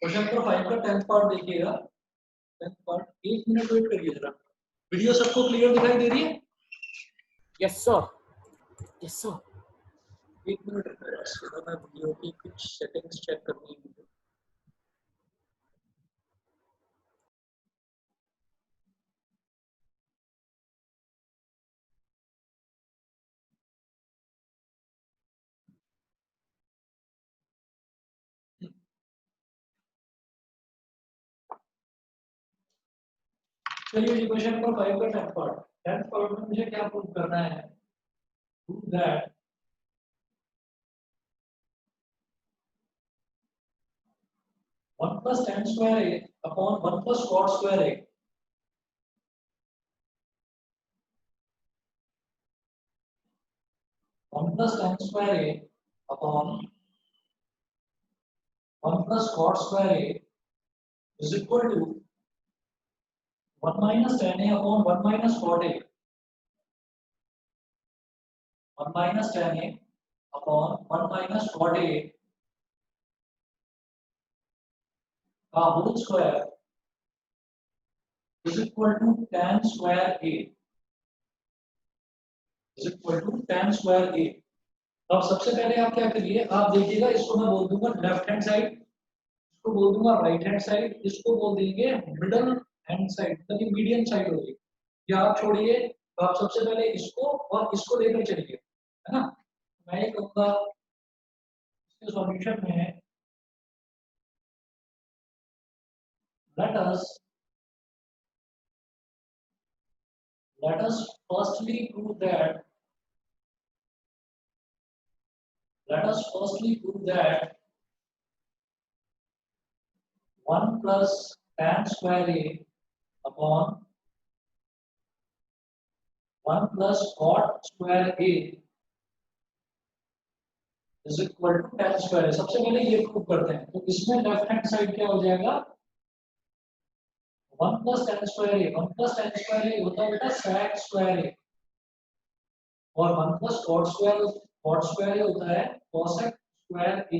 Question number 5 का 10th part देखिएगा। 10th part, 1 minute wait करिए जरा। वीडियो सबको क्लियर दिखाई दे रही है? Yes sir, yes sir. 1 minute रुकिए, मैं वीडियो की कुछ सेटिंग्स चेक करनी है मुझे। चलिए जी, क्वेश्चन नंबर 5 का 10th पार्ट। 10th पार्ट में मुझे क्या प्रूव करना है? Prove that 1 plus tan square a upon 1 plus cot square a, 1 plus tan square a upon 1 plus cot square a is equal to 1 minus tan a upon 1 minus cot a, 1 minus tan a upon 1 minus cot a का whole square is equal to tan square a, is equal to tan square a। अब सबसे पहले आप क्या करिए, आप देखिएगा, इसको मैं बोल दूंगा लेफ्ट हैंड साइड, इसको बोल दूंगा राइट हैंड साइड, इसको बोल देंगे मिडल हैंड साइड, मतलब मीडियम साइड होगी। या आप छोड़िए, तो आप सबसे पहले इसको और इसको लेकर चलिए, है ना। मैं ये कहूँगा इसके सॉल्यूशन में let us firstly prove that let us firstly prove that 1 plus tan square a upon 1 plus cot square a is equal to tan square a। सबसे पहले ये प्रूव करते हैं, तो इसमें लेफ्ट हैंड साइड क्या हो जाएगा? 1 plus tan square a, 1 plus tan square a होता है बेटा sec square a, और 1 plus cot square a होता है cosec square a।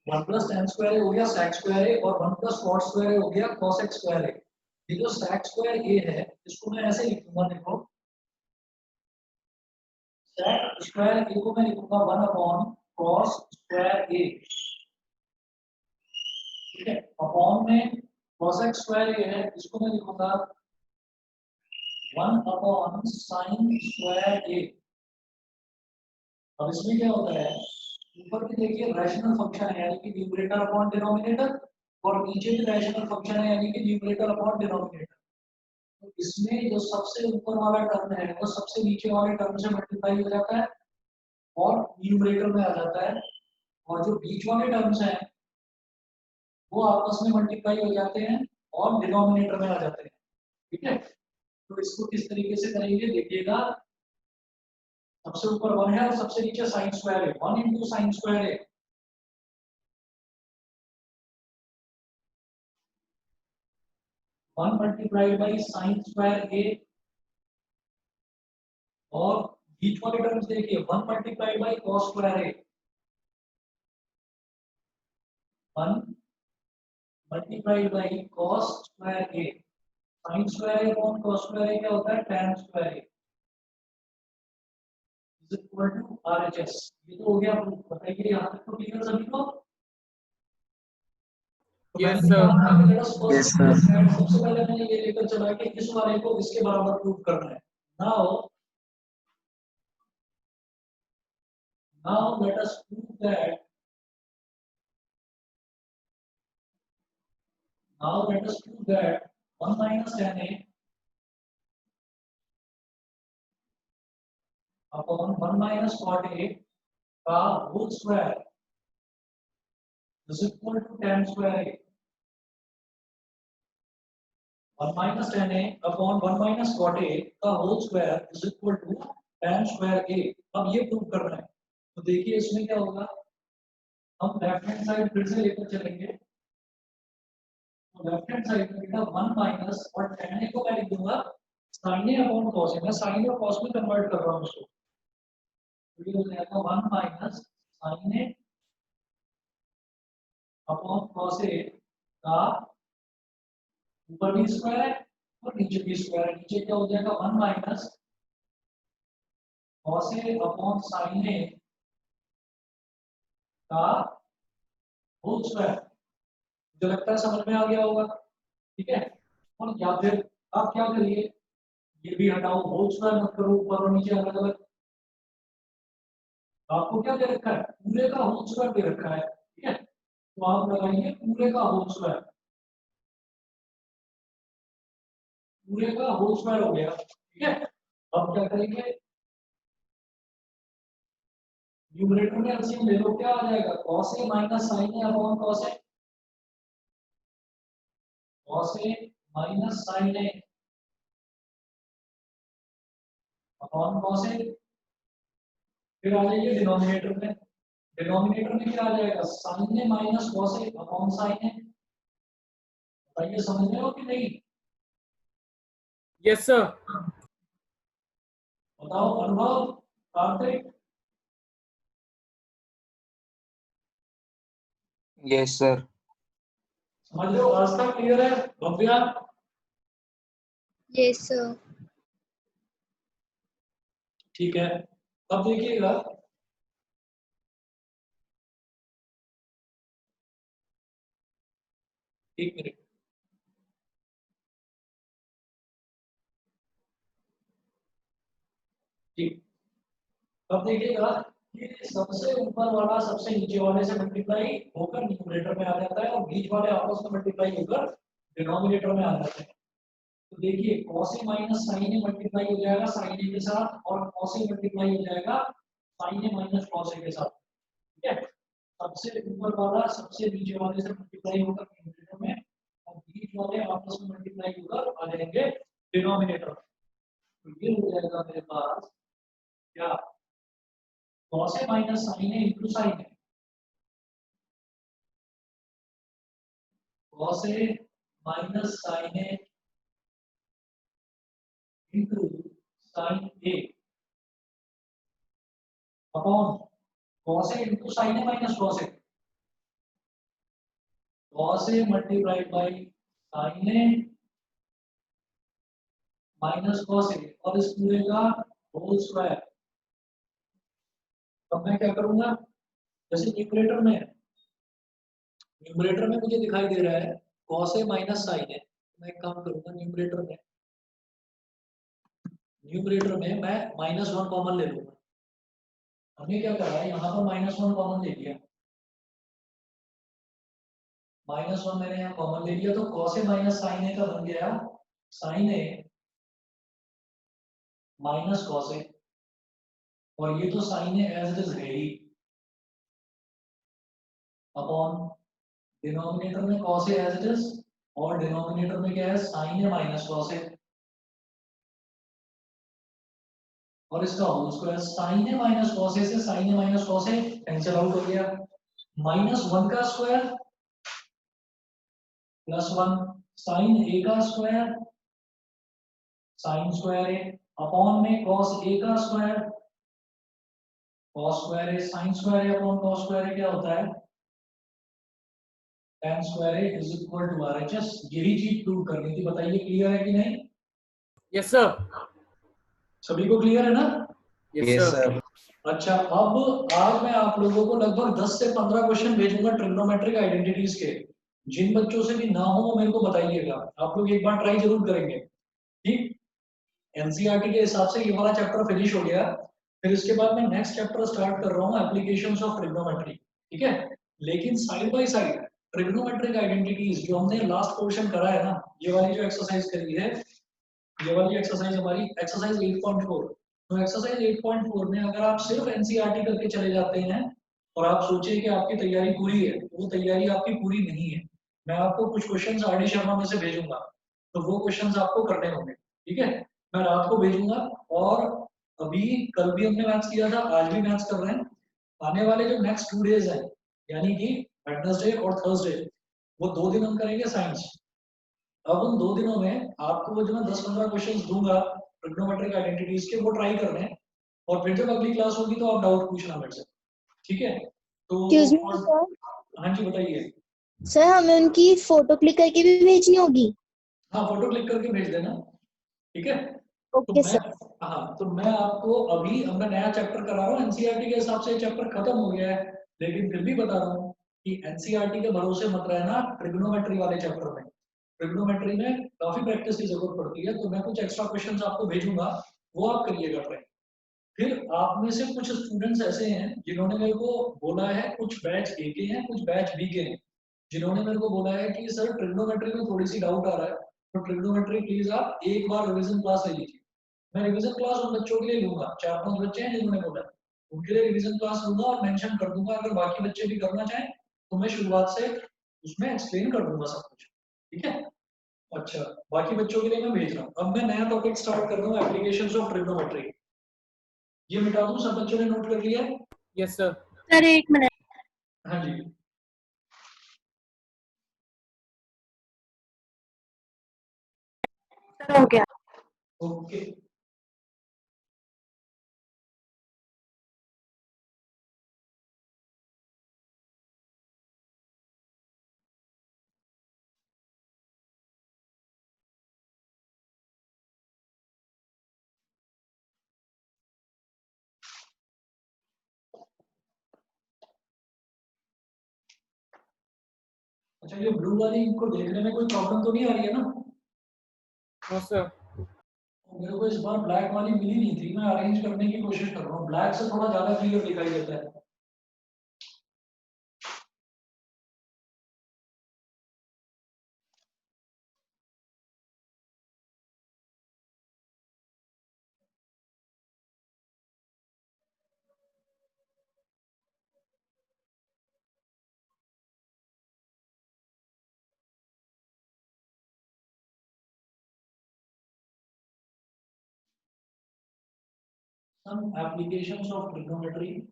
1 plus tan square a हो गया sec square a और 1 plus cot square a हो गया cosec square a। ये जो sec square a है, इसको मैं ऐसे लिखूंगा, देखो sec square a को मैं लिखूंगा 1 upon cos square a, ठीक है। अपॉन में cosec square a है, इसको मैं लिखूंगा 1 upon sin square a। अब इसमें क्या होता है, ऊपर की देखिए रैशनल फंक्शन है, यानी कि न्यूमरेटर अपॉन डिनोमिनेटर, और नीचे भी रैशनल फंक्शन है, यानी कि न्यूमरेटर अपॉन डिनोमिनेटर। तो इसमें जो सबसे ऊपर वाला टर्म है वो सबसे नीचे वाले टर्म से मल्टीप्लाई हो जाता है और न्यूमरेटर में आ जाता है, और जो बीच वाले टर्म्स हैं वो आपस में मल्टीप्लाई हो जाते हैं और डिनोमिनेटर में आ जाते हैं, ठीक है। तो इसको किस तरीके से करेंगे देखिएगा, सबसे ऊपर 1 है और सबसे नीचे sin स्क्वायर है, 1 into sin स्क्वायर है, 1 multiplied by sin square a, और बीच वाले टर्म्स देखिए 1 multiplied by cos square a, 1 multiplied by cos square a, sin square a upon cos square a क्या होता है tan square a is equal to RHS। ये तो हो गया प्रूफ, बताइए यहाँ तक तो क्लियर सभी को? Yes sir. Yes sir. सबसे पहले मैंने ये लेकर चला कि इस वाले को इसके बराबर प्रूव करना है। Now let us prove that now let us prove that 1 minus tan a upon 1 minus cot a का whole square is equal to tan square a। 1 minus tan a upon 1 minus cot a का whole square is equal to tan square a। अब ये prove करना है, तो देखिए इसमें क्या होगा, हम लेफ्ट हैंड साइड फिर से लेकर चलेंगे। तो लेफ्ट हैंड साइड में बेटा 1 माइनस, और tan a को मैं लिख दूंगा sin a upon cos a, मैं sin और cos में कन्वर्ट कर रहा हूं इसको, तो ये हो जाएगा 1 minus sin a upon cos A का ऊपर भी स्क्वायर है और नीचे भी स्क्वायर है। नीचे क्या हो जाएगा 1 minus cos A upon sine ए का होल स्क्वायर। मुझे लगता है समझ में आ गया होगा, ठीक है। और या फिर आप क्या करिए, ये भी हटाओ, होल स्क्वायर मत करो, ऊपर और नीचे अलग अलग। आपको क्या दे रखा है, पूरे का होल स्क्वायर दे रखा है, ठीक है। तो आप लगाएंगे पूरे का होल स्क्वायर, पूरे का होल स्क्वायर हो गया, ठीक है। अब क्या करेंगे, न्यूमरेटर में एलसीएम ले लो, क्या आ जाएगा cos a minus sin a upon cos a, cos a minus sin a upon cos a। फिर आ जाइए डिनोमिनेटर में, डिनोमिनेटर में क्या आ जाएगा sin a minus cos a upon sin a। बताइए समझ रहे हो कि नहीं, Yes, sir. बताओ अनुभव, कार्तिक, यस सर। समझ रहे हो, आज तक क्लियर है भव्या? Yes, sir. ठीक है। अब देखिएगा, एक मिनट, ठीक। अब देखिएगा कि सबसे ऊपर वाला सबसे नीचे वाले से मल्टीप्लाई होकर न्यूमरेटर में आ जाता है और बीच वाले आपस में मल्टीप्लाई होकर डिनोमिनेटर में आ जाते हैं। तो देखिए cos a minus sin a multiply हो जाएगा sin a के साथ और cos a मल्टीप्लाई हो जाएगा sin a minus cos a के साथ, ठीक है। सबसे ऊपर वाला सबसे नीचे वाले से मल्टीप्लाई होकर न्यूमरेटर में और बीच वाले आपस में मल्टीप्लाई होकर आ जाएंगे डिनोमिनेटर। तो ये हो जाएगा मेरे पास क्या, cos a minus sin a into sin a, cos a minus sin a into sin a upon cos a into sin a minus cos a, cos a multiplied by sin a minus cos a और इस पूरे का whole square. अब मैं क्या करूंगा, जैसे numerator में मुझे दिखाई दे रहा है cos a minus sin a, मैं एक काम करूंगा न्यूमरेटर में मैं -1 कॉमन ले लूंगा। हमने क्या करा है, यहाँ पर -1 कॉमन ले लिया, -1 मैंने यहाँ कॉमन ले लिया, तो cos a minus sin a का बन गया sin a minus cos a, और ये तो sin a as it is है ही, अपॉन डिनोमिनेटर में cos a as it is और डिनोमिनेटर में क्या है sin a minus cos a, और इसका whole square. sin a minus cos a से sin a minus cos a cancel out हो गया, -1 का स्क्वायर +1 sin a का square sin square a upon में cos a का square cos square a sin square a upon cos square a क्या होता है tan square a is equal to RHS। यही चीज प्रूव करनी थी, बताइए क्लियर है कि नहीं, Yes, sir. सभी को क्लियर है ना? Yes, yes sir. सर। अच्छा, अब आज मैं आप लोगों को लगभग 10 से 15 क्वेश्चन भेजूंगा ट्रिग्नोमेट्रिक आइडेंटिटीज के। जिन बच्चों से भी ना हो वो मेरे को बताइएगा, आप लोग एक बार ट्राई जरूर करेंगे, ठीक। एनसीईआरटी के हिसाब से ये वाला चैप्टर फिनिश हो गया, फिर इसके बाद मैं नेक्स्ट चैप्टर स्टार्ट कर रहा हूँ एप्लीकेशंस ऑफ ट्रिग्नोमेट्री, ठीक है। लेकिन side by side trigonometric identities जो हमने लास्ट पोर्शन करा है ना, ये वाली जो एक्सरसाइज करी है, ये वाली एक्सरसाइज हमारी एक्सरसाइज 8.4। तो एक्सरसाइज 8.4 में अगर आप सिर्फ एनसीईआरटी करके चले जाते हैं और आप सोचिए कि आपकी तैयारी पूरी है, तो वो तैयारी आपकी पूरी नहीं है। मैं आपको कुछ क्वेश्चंस आर डी शर्मा में से भेजूंगा, तो वो क्वेश्चंस आपको करने होंगे, ठीक है। मैं रात को भेजूंगा, और अभी कल भी हमने मैथ्स किया था, आज भी मैथ्स कर रहे हैं। आने वाले जो नेक्स्ट 2 डेज है, यानी कि वेडनेसडे और थर्सडे, वो 2 दिन हम करेंगे साइंस। अब उन 2 दिनों में आपको वो जो मैं 10-15 क्वेश्चंस दूंगा ट्रिग्नोमेट्रिक आइडेंटिटीज के, वो ट्राई करने हैं, और फिर जब अगली क्लास होगी तो आप डाउट पूछना मेरे से, ठीक है। तो Excuse me, sir. हाँ जी बताइए। सर हमें उनकी फोटो क्लिक करके भी भेजनी होगी? हाँ, फोटो क्लिक करके भेज देना, ठीक है। तो ओके मैं, सर। हाँ, तो मैं आपको अभी, अब मैं नया चैप्टर करा रहा हूँ, एनसीईआरटी के हिसाब से चैप्टर खत्म हो गया है, लेकिन फिर भी बता रहा हूँ कि एनसीईआरटी के भरोसे मत रहना ट्रिग्नोमेट्री वाले चैप्टर में। ट्रिग्नोमेट्री में काफी प्रैक्टिस की जरूरत पड़ती है, तो मैं कुछ एक्स्ट्रा क्वेश्चंस आपको भेजूंगा, वो आप करिएगा ट्राई। फिर आप में से कुछ स्टूडेंट्स ऐसे हैं जिन्होंने मेरे को बोला है, कुछ बैच ए के हैं, कुछ बैच बी के हैं, जिन्होंने मेरे को बोला है कि सर ट्रिग्नोमेट्री में थोड़ी सी डाउट आ रहा है, तो ट्रिग्नोमेट्री प्लीज आप एक बार रिवीजन क्लास ले लीजिए। मैं रिवीजन क्लास उन बच्चों के लिए लूंगा, 4-5 बच्चे हैं जिन्होंने बोला है, उनके लिए रिवीजन क्लास लूंगा और मेंशन कर दूंगा, अगर बाकी बच्चे भी करना चाहें तो मैं शुरुआत से उसमें एक्सप्लेन कर दूंगा सब कुछ, ठीक है। अच्छा, बाकी बच्चों के लिए मैं भेज रहा हूँ। अब मैं नया टॉपिक स्टार्ट कर रहा हूँ, एप्लीकेशंस ऑफ ट्रिग्नोमेट्री। ये मिटा दूं, सब बच्चों ने नोट कर लिया है? Yes, sir. सर एक मिनट। हाँ जी। सर हो गया। ओके। अच्छा, ये ब्लू वाली इनको देखने में कोई प्रॉब्लम तो नहीं आ रही है ना? No, sir. मेरे को इस बार ब्लैक वाली मिली नहीं थी, मैं अरेंज करने की कोशिश कर रहा हूँ, ब्लैक से थोड़ा ज्यादा क्लियर दिखाई देता है। Some applications of trigonometry,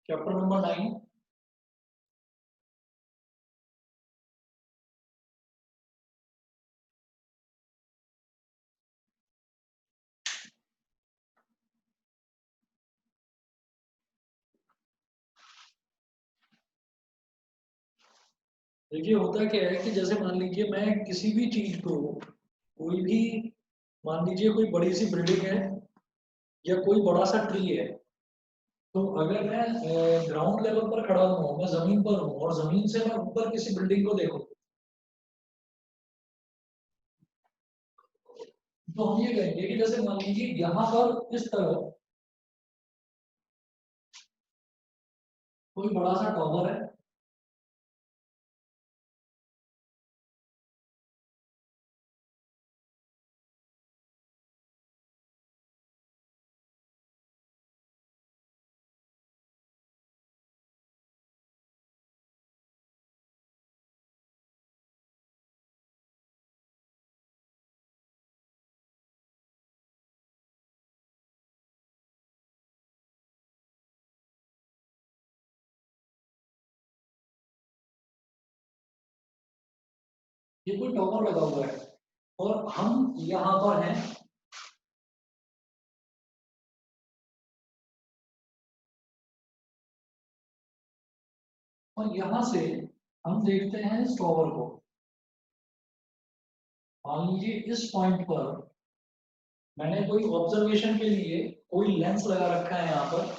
chapter number 9। देखिए होता क्या है कि जैसे मान लीजिए मैं किसी भी चीज को, कोई भी, मान लीजिए कोई बड़ी सी बिल्डिंग है या कोई बड़ा सा ट्री है, तो अगर मैं ग्राउंड लेवल पर खड़ा हूँ, मैं जमीन पर हूँ और जमीन से मैं ऊपर किसी बिल्डिंग को देखूँ, तो हम ये कहेंगे कि जैसे मान लीजिए यहाँ पर इस तरफ कोई बड़ा सा टॉवर है, ये कोई टॉवर लगा हुआ है और हम यहाँ पर हैं, और यहाँ से हम देखते हैं इस टॉवर को। मान लीजिए इस पॉइंट पर मैंने कोई ऑब्जर्वेशन के लिए कोई लेंस लगा रखा है यहाँ पर,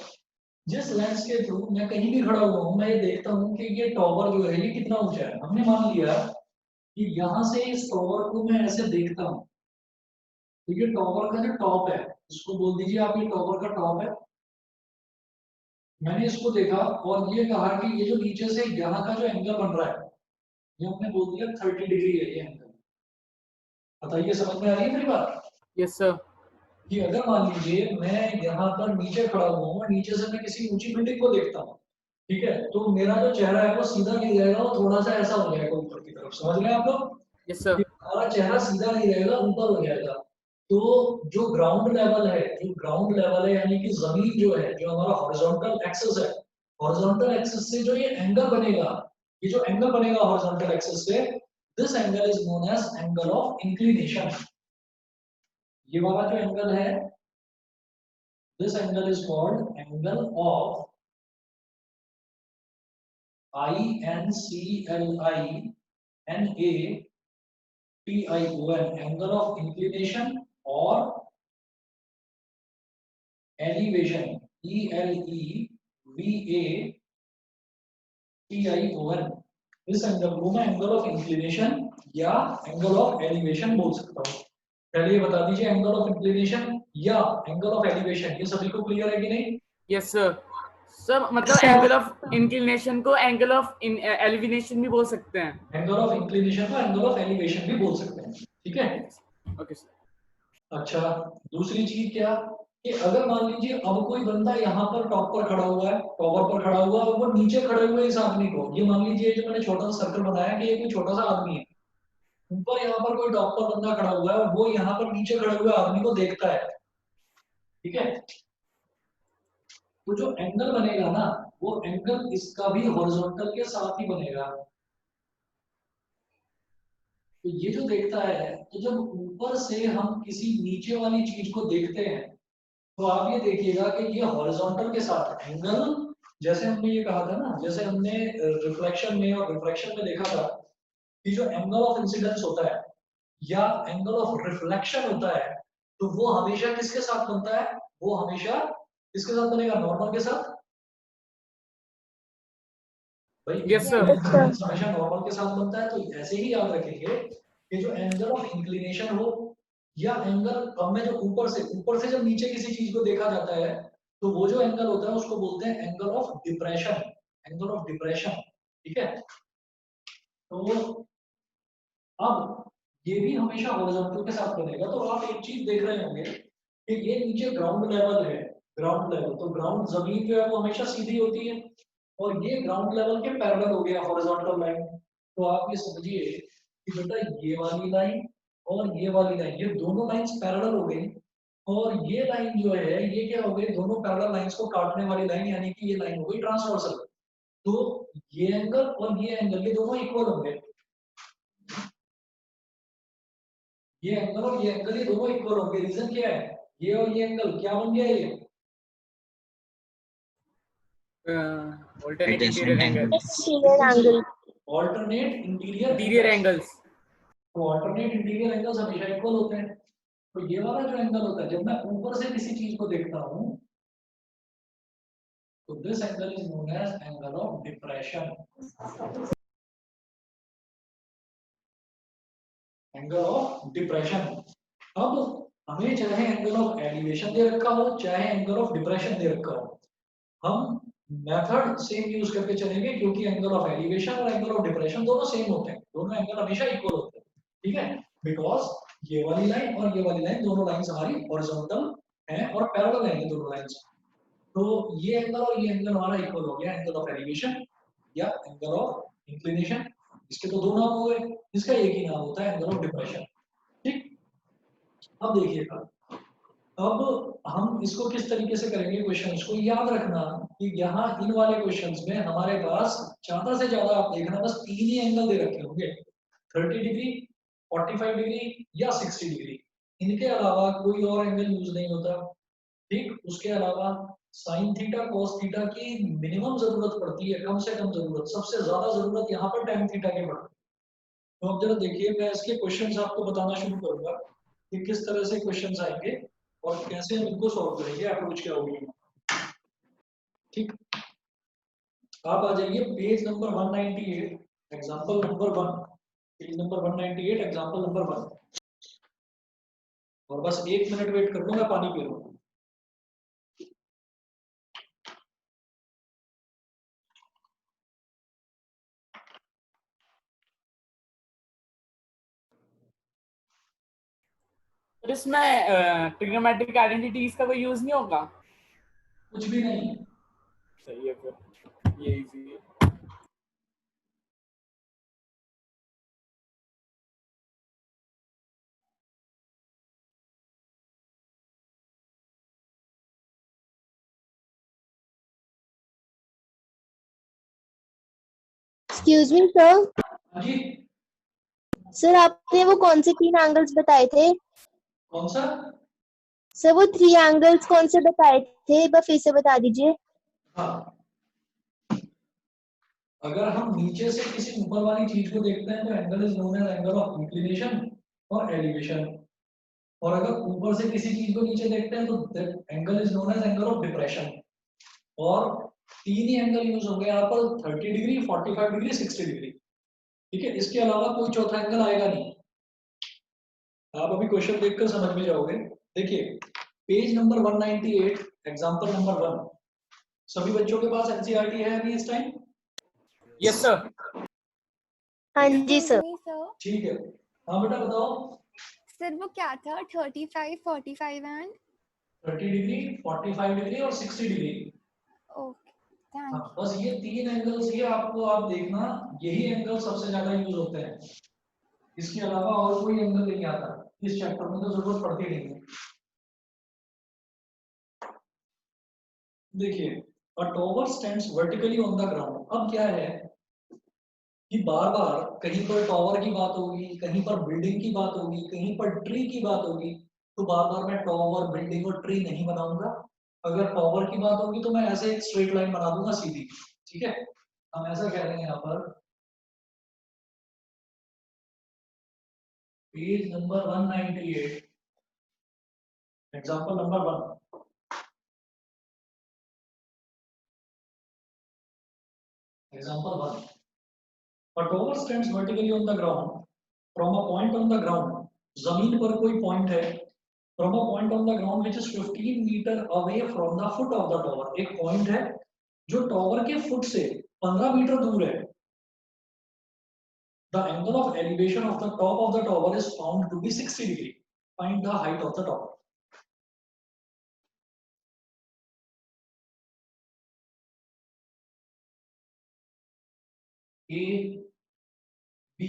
जिस लेंस के थ्रू मैं कहीं भी खड़ा हुआ हूँ, मैं ये देखता हूँ कि ये टॉवर जो है ये कितना ऊंचा है। हमने मान लिया कि यहाँ से इस टॉवर को मैं ऐसे देखता हूँ, तो ये टॉवर का जो टॉप है, इसको बोल दीजिए आप, ये टॉवर का टॉप है। मैंने इसको देखा और ये कहा कि ये जो नीचे से यहाँ का जो एंगल बन रहा है, ये हमने बोल दिया 30 डिग्री है ये एंगल। बताइए समझ में आ रही है मेरी बात? Yes, sir. कि अगर मान लीजिए मैं यहाँ पर नीचे खड़ा हुआ हूँ और नीचे से मैं किसी ऊंची बिल्डिंग को देखता हूँ, ठीक है, तो मेरा जो चेहरा है वो सीधा नहीं रहेगा, वो थोड़ा सा ऐसा हो जाएगा ऊपर की तरफ। समझ रहे हैं आप लोग? Yes, sir. कि हमारा चेहरा सीधा नहीं रहेगा, ऊपर हो जाएगा। तो जो ग्राउंड लेवल है, जो ग्राउंड लेवल है यानी कि जमीन जो है, जो हमारा हॉरिजॉन्टल एक्सिस है, हॉरिजॉन्टल एक्सिस से जो ये एंगल बनेगा, ये जो एंगल बनेगा हॉरिजॉन्टल एक्सिस से, this angle is known as angle of inclination. ये वाला जो एंगल है, this angle is called angle of INCLINATION, angle of inclination, और एलिवेशन, ELEVATION, इस एंगल को मैं एंगल ऑफ इंक्लिनेशन या एंगल ऑफ एलिवेशन बोल सकता हूँ। पहले ये बता दीजिए, एंगल ऑफ इंक्लिनेशन या एंगल ऑफ एलिवेशन, ये सभी को क्लियर है कि नहीं? Yes sir. सर मतलब Sir. एंगल ऑफ इंक्लिनेशन को एंगल ऑफ एलिवेशन भी बोल सकते हैं। एंगल ऑफ इंक्लिनेशन को एंगल ऑफ एलिवेशन भी बोल सकते हैं, ठीक है? Okay sir. अच्छा, दूसरी चीज क्या कि अगर मान लीजिए अब कोई बंदा यहाँ पर टॉप पर खड़ा हुआ है, टॉवर पर खड़ा हुआ है, और वो नीचे खड़े हुए इस आदमी को, ये मान लीजिए जो मैंने छोटा सा सर्कल बनाया कि ये कोई छोटा सा आदमी है, ऊपर यहाँ पर कोई टॉप पर बंदा खड़ा हुआ है और वो यहाँ पर नीचे खड़े हुए आदमी को देखता है, ठीक है? तो जो एंगल बनेगा ना, वो एंगल इसका भी हॉरिजॉन्टल के साथ ही बनेगा। तो ये जो देखता है, तो जब ऊपर से हम किसी नीचे वाली चीज को देखते हैं, तो आप ये देखिएगा कि ये हॉरिजॉन्टल के साथ एंगल, जैसे हमने ये कहा था ना, जैसे हमने रिफ्लेक्शन में और रिफ्रैक्शन में देखा था कि जो एंगल ऑफ इंसिडेंस होता है या एंगल ऑफ रिफ्लेक्शन होता है, तो वो हमेशा किसके साथ बनता है? वो हमेशा किसके साथ बनेगा? नॉर्मल के साथ। भाई यस सर। हमेशा नॉर्मल के साथ बनता है। तो ऐसे ही याद रखेंगे कि जो एंगल ऑफ इंक्लिनेशन हो या एंगल, अब में जो ऊपर से जब नीचे किसी चीज को देखा जाता है, तो वो जो एंगल होता है उसको बोलते हैं angle of depression, angle of depression, ठीक है? तो अब ये भी हमेशा हॉरिजॉन्टल के साथ बनेगा। तो आप एक चीज देख रहे होंगे कि ये नीचे ग्राउंड लेवल है, ग्राउंड लेवल, तो ग्राउंड जमीन जो है वो हमेशा सीधी होती है, और ये ग्राउंड लेवल के पैरेलल हो गया हॉरिजॉन्टल लाइन। तो आप ये समझिए कि बेटा ये वाली लाइन और ये वाली लाइन, ये दोनों लाइंस पैरेलल हो गई, और ये लाइन जो है ये क्या हो गई? दोनों पैरेलल लाइंस को काटने वाली लाइन, यानी कि ये लाइन हो गई ट्रांसवर्सल। तो ये एंगल और ये एंगल, ये दोनों इक्वल होंगे। ये एंगल और ये एंगल, ये दोनों इक्वल होंगे। रीजन क्या है? ये और ये एंगल क्या बन गया? ये alternate interior angle. Interior angle. Alternate interior angles. तो ऑल्टरनेट इंटीरियर एंगल्स हमेशा इक्वल होते हैं। तो ये वाला जो एंगल होता है, जब मैं ऊपर से किसी चीज को देखता हूँ, तो this angle is known as angle of depression, angle of depression. अब हमें चाहे एंगल ऑफ एलिवेशन दे रखा हो, चाहे एंगल ऑफ डिप्रेशन दे रखा हो, हम मेथड सेम यूज करके चलेंगे, क्योंकि एंगल ऑफ एलिवेशन और एंगल ऑफ डिप्रेशन दोनों सेम होते हैं, दोनों एंगल हमेशा इक्वल होते हैं, ठीक है? बिकॉज ये वाली लाइन और ये वाली लाइन, दोनों लाइंस हमारी हॉरिजॉन्टल हैं और पैरेलल हैं, ये दोनों लाइंस। तो ये एंगल और ये एंगल हमारा इक्वल हो गया, एंगल ऑफ एलिवेशन या एंगल ऑफ इंक्लिनेशन। इसके तो दो नाम हो गए, इसका एक ही नाम होता है एंगल ऑफ डिप्रेशन, ठीक? अब देखिएगा, अब हम इसको किस तरीके से करेंगे, क्वेश्चंस को याद रखना कि यहाँ इन वाले क्वेश्चंस में हमारे पास ज्यादा से ज्यादा, आप देखना, बस तीन ही एंगल दे रखे होंगे, 30 डिग्री, 45 डिग्री या 60 डिग्री। इनके अलावा कोई और एंगल यूज नहीं होता, ठीक? उसके अलावा साइन थीटा, कॉस थीटा की मिनिमम जरूरत पड़ती है, कम से कम जरूरत, सबसे ज्यादा जरूरत यहाँ पर tan थीटा की पड़ती है। तो अब जरा देखिए, मैं इसके क्वेश्चंस आपको बताना शुरू करूंगा कि किस तरह से क्वेश्चंस आएंगे और कैसे हम इनको सॉल्व करेंगे, अप्रोच क्या होगी, ठीक? आप आ जाइए page number 198, example number 1, page number 198, example number 1, और बस 1 मिनट वेट कर लो, मैं पानी पी लूं। तो इसमें ट्रिग्नोमेट्रिक आइडेंटिटीज का कोई यूज नहीं होगा? कुछ भी नहीं। सही है फिर, ये इजी है। Excuse me, sir. हाँ जी, सर आपने वो कौन से 3 एंगल्स बताए थे? कौन सा? सर वो 3 एंगल्स कौन से बताए थे, एक बार फिर से बता दीजिए। हाँ, अगर हम नीचे से किसी ऊपर वाली चीज को देखते हैं तो angle is known as angle of inclination और एलिवेशन, और अगर ऊपर से किसी चीज को नीचे देखते हैं तो angle is known as angle of depression. और तीन ही एंगल यूज होंगे यहाँ पर, 30 डिग्री, 45 डिग्री, 60 डिग्री। ठीक है, इसके अलावा कोई चौथा एंगल आएगा नहीं। आप अभी क्वेश्चन देखकर समझ में जाओगे। देखिए पेज नंबर 198, एग्जांपल नंबर 1। सभी बच्चों के पास एनसीईआरटी है अभी इस टाइम? Yes sir. हाँ जी सर। सर ठीक है, हाँ बेटा बताओ। सर वो क्या था 35, 45 एंड 30 डिग्री, 45 डिग्री और 60 डिग्री। ओके हाँ, थैंक बस ये तीन एंगल्स ही आपको, आप देखना यही एंगल सबसे ज्यादा यूज होते हैं। इसके अलावा और कोई एंगल नहीं आता इस चैप्टर में, तो जरूरत पड़ती नहीं है। देखिए a tower stands vertically on the ground. अब क्या है कि बार बार कहीं पर टॉवर की बात होगी, कहीं पर बिल्डिंग की बात होगी, कहीं पर ट्री की बात होगी, तो बार बार मैं टॉवर, बिल्डिंग और ट्री नहीं बनाऊंगा। अगर टॉवर की बात होगी तो मैं ऐसे एक स्ट्रेट लाइन बना दूंगा सीधी। ठीक है, हम ऐसा कह रहे हैं यहाँ पर page number 198, example number 1। Example 1, a tower stands vertically on the ground from a point on the ground। जमीन पर कोई पॉइंट है, from a point on the ground which is 15 metre away from the foot of the tower। एक point है जो tower के foot से 15 metre दूर है। The angle of elevation of the top of the tower is found to be 60 degree। Find the height of the tower। A, B,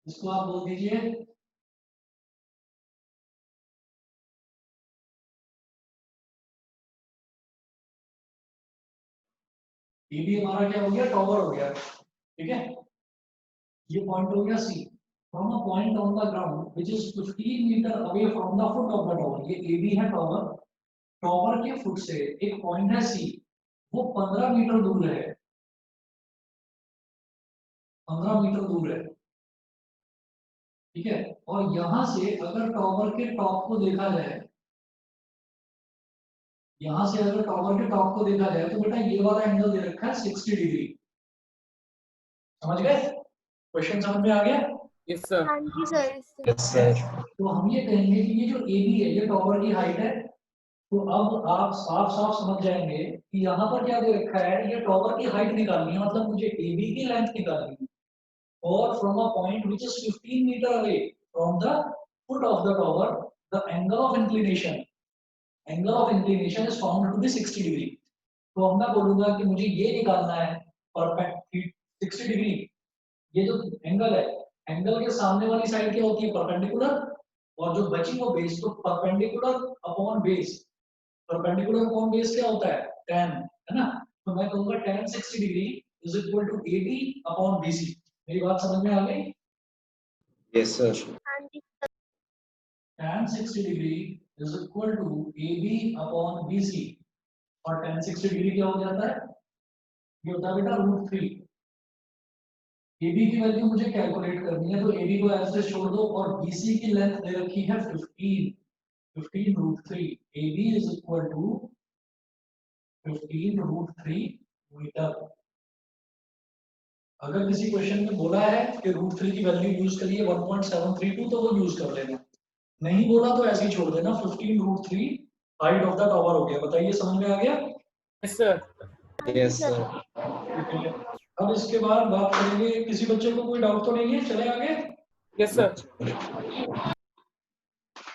इसको आप बोल दीजिए ये भी हमारा क्या हो गया, टॉवर हो गया। ठीक है, ये पॉइंट हो गया C. From a point on the ground which is 15 metre away from the foot of the tower. ये ए बी है टॉवर, टॉवर के फुट से एक पॉइंट है सी, वो 15 मीटर दूर है। 15 मीटर दूर है। ठीक है, और यहां से अगर टॉवर के टॉप को देखा जाए, यहां से अगर टॉवर के टॉप को देखा जाए तो बेटा ये वाला एंगल दे रखा है 60 डिग्री। समझ गए? क्वेश्चन समझ में आ गया? Yes sir. हाँ जी सर। यस सर तो हम ये कहेंगे कि ये जो ए बी है ये टॉवर की हाइट है। तो अब आप साफ साफ समझ जाएंगे कि यहाँ पर क्या दे रखा है, ये टॉवर की हाइट निकालनी है, मतलब मुझे ए बी की लेंथ निकालनी है। और from a point which is 15 metre away from the foot of the tower, the angle of inclination, angle of inclination is found to be 60 degree. तो अब मैं बोलूंगा कि मुझे ये निकालना है परपेंडिकुलर 60 डिग्री। ये जो एंगल है, एंगल के सामने वाली साइड क्या होती है, परपेंडिकुलर, और जो बची वो बेस, तो perpendicular upon base. Perpendicular upon base क्या होता है, tan, है ना। तो मैं कहूंगा tan 60 degree is equal to AB upon BC। मेरी बात समझ में आ गई? यस सर हाँ जी tan 60 degree is equal to AB upon BC। और tan 60 डिग्री क्या हो जाता है, ये होता है बेटा √3। AB की वैल्यू मुझे कैलकुलेट करनी है, तो AB को ऐसे छोड़ दो, और BC की लेंथ दे रखी है 15, 15 √3। AB is equal to 15 √3 metre. अगर किसी क्वेश्चन में बोला है कि √3 की वैल्यू यूज करिए 1.732, तो वो यूज कर लेना। नहीं बोला तो ऐसे ही छोड़ देना, 15 √3 हाइट ऑफ द टॉवर हो गया। बताइए समझ में आ गया? Yes sir. यस सर ठीक है, अब इसके बाद बात करेंगे, किसी बच्चे को कोई डाउट तो नहीं है, चले आगे? Yes sir.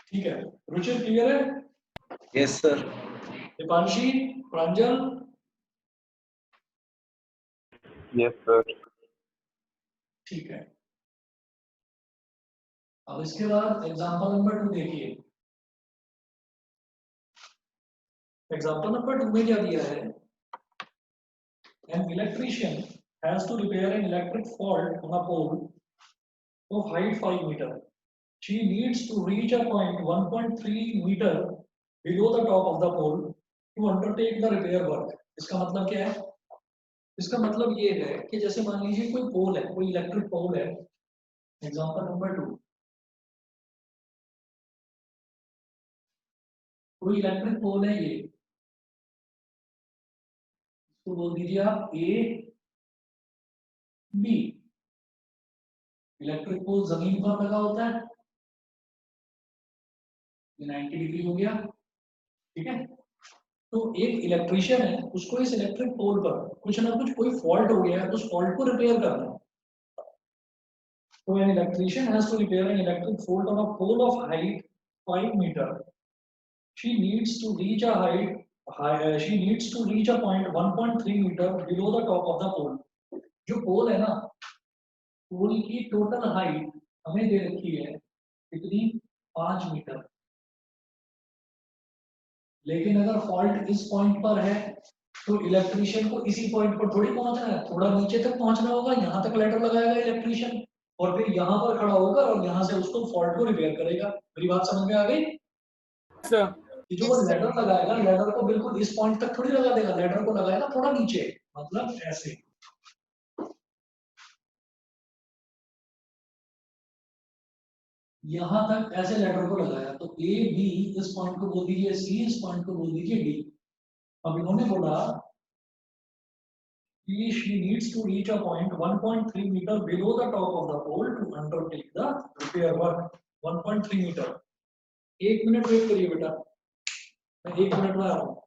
ठीक है, रुचिर क्लियर है? यस सर दीपांशी, प्रांजल, यस सर। ठीक है। अब इसके बाद एग्जांपल नंबर 2 देखिए। एग्जांपल नंबर 2 में क्या दिया है, an electrician has to repair an electric fault on a pole of height 5 meter। She needs to reach a point 1.3 meter below the top of the pole to undertake the repair work. इसका मतलब क्या है? इसका मतलब ये है कि जैसे मान लीजिए कोई पोल है, कोई इलेक्ट्रिक पोल है, एग्जांपल नंबर 2, कोई इलेक्ट्रिक पोल है ये, तो बोल दीजिए आप ए बी। इलेक्ट्रिक पोल जमीन पर लगा होता है, ये 90 डिग्री हो गया, ठीक है। तो एक इलेक्ट्रिशियन है, उसको इस इलेक्ट्रिक पोल पर कुछ ना कुछ कोई फॉल्ट हो गया है, उस फॉल्ट को रिपेयर करना है। तो an electrician has to repair an electric fault on a pole of height 5 meter. She needs to reach a she needs to reach a point 1.3 meter below the top of the pole. जो पोल है ना, पोल की total height हमें दे रखी है कितनी, 5 metre. लेकिन अगर फॉल्ट इस पॉइंट पर है तो इलेक्ट्रिशियन को इसी पॉइंट पर थोड़ी पहुंचना है, थोड़ा नीचे तक पहुंचना होगा, यहाँ तक लेटर लगाएगा इलेक्ट्रिशियन, और फिर यहाँ पर खड़ा होगा और यहाँ से उसको फॉल्ट को रिपेयर करेगा। मेरी बात समझ में आ गई? सर कि जो वो लेटर लगाएगा, लेटर को बिल्कुल इस पॉइंट तक थोड़ी लगा देगा, लेटर को लगाएगा थोड़ा नीचे, मतलब ऐसे। यहां तक ऐसे लेटर को लगाया, तो ए बी इस पॉइंट को बोल दीजिए सी, इस पॉइंट को बोल दीजिए डी। अब इन्होंने बोला कि she needs to reach a point 1.3 meter below the top of the pole to undertake the repair work। 1.3 metre. 1 minute wait करिए बेटा, मैं 1 मिनट में आ रहा हूँ।